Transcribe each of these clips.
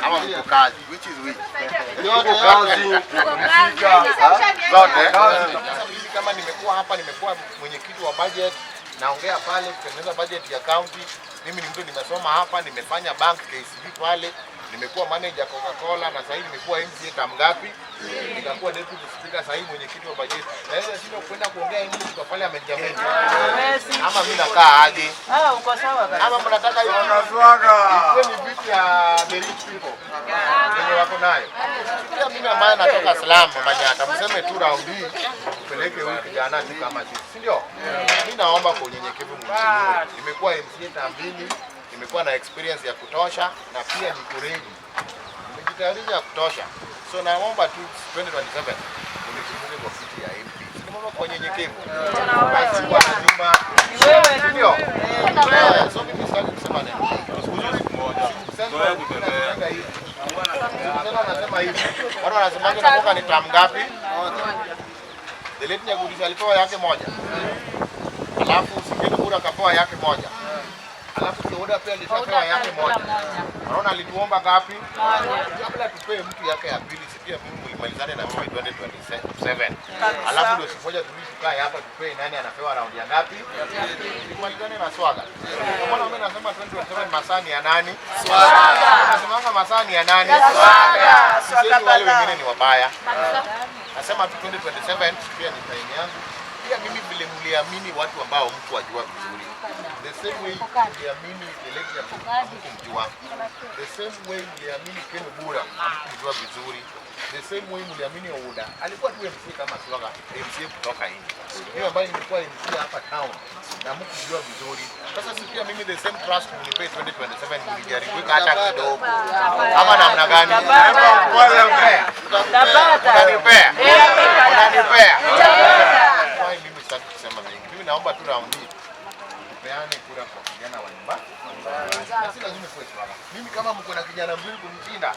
ama mko kazi? Which is which? Yote kazi. Zote. Mimi kama nimekuwa hapa, nimekuwa mwenyekiti wa budget, naongea pale kutengeneza budget ya county. Mimi ni mtu nimesoma hapa, nimefanya bank KCB pale, nimekuwa manager Coca-Cola na sasa hivi nimekuwa MCA tamgapi, nikakuwa deputy speaker, sasa hivi mwenyekiti wa budget. Naweza sio kwenda kuongea English kwa parliament jamani. Ama mimi nakaa aje? Uko sawa kabisa. Ama mnataka hiyo Unaswaga. Hiyo ni vitu ya the rich people. Ndio wako nayo. Pia mimi ambaye natoka Islam Manyata, mseme tu round hii upeleke huyu kijana tu kama sisi. Si ndio? Mimi naomba kwa unyenyekevu mkubwa. Nimekuwa MCA tambili, nimekuwa na experience ya kutosha na pia niko ready. Nimejitayarisha ya kutosha. So naomba tu 2027 unikumbuke kwa kiti ya MP. Naomba kwa unyenyekevu. Basi kwa lazima Wewe ndio. So mimi sasa kusema neno. Sasa kutembea hivi. Anasema hivi. Watu wanasema natoka ni tam ngapi? The late Nyagulisha alipewa yake moja. Alafu Sikeni Bura akapewa yake moja. Alafu Soda pia alishapewa yake moja. Unaona alituomba ngapi? Kabla tupewe mtu yake ya pili, si pia mimi mlimalizane na mimi 2027. Alafu ndio sifoja tukae hapa tupewe nani anapewa raundi ya ngapi? Mlimalizane na Swaga. Kwa maana mimi nasema 2027 masani ya nani? Swaga. Nasema masani ya nani? Swaga. Sisi wale wengine ni wabaya. Nasema 2027 pia ni time yangu. Pia mimi vile mliamini watu ambao mtu wajua vizuri. The same way mliamini election mkumjua. The same way mliamini Ken Bura mkumjua vizuri. The same way mliamini Ouda. Alikuwa tu MC kama Swaga, MC kutoka nje. Mimi ambaye nilikuwa MC hapa town na mkumjua vizuri. Sasa si pia mimi the same trust mlipe 2027 mlijaribu hata kidogo. Kama namna gani? Unanipea. Mimi sitaki kusema mengi. Mimi naomba tu round hii tupeane kura kwa kijana wa nyumba. Na si lazima kuwe Swaga. Mimi kama mko na kijana mzuri kumshinda,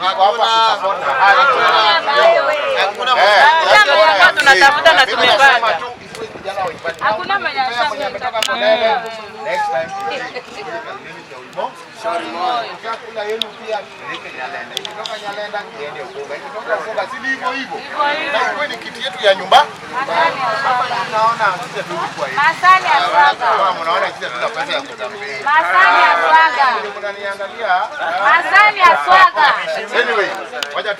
niko hapa kusupport na hali. Hakuna tunatafuta na tumepata. Kijana wa nyumba. Hakuna mwenye ametoka mbele. Next time kula yenu pia nileke Nyalenda. Ikitoka Nyalenda kiende Ukonga. Ikitoka Ukonga si hivyo hivyo. Na iwe ni kiti yetu ya nyumba. Hapa tunaona sisi tulikuwa hivi. Masani ya Swaga. Kama mnaona sisi tuna pesa ya kutambia. Masani ya Swaga. Mnaniangalia. Masani ya Swaga. Anyway, wacha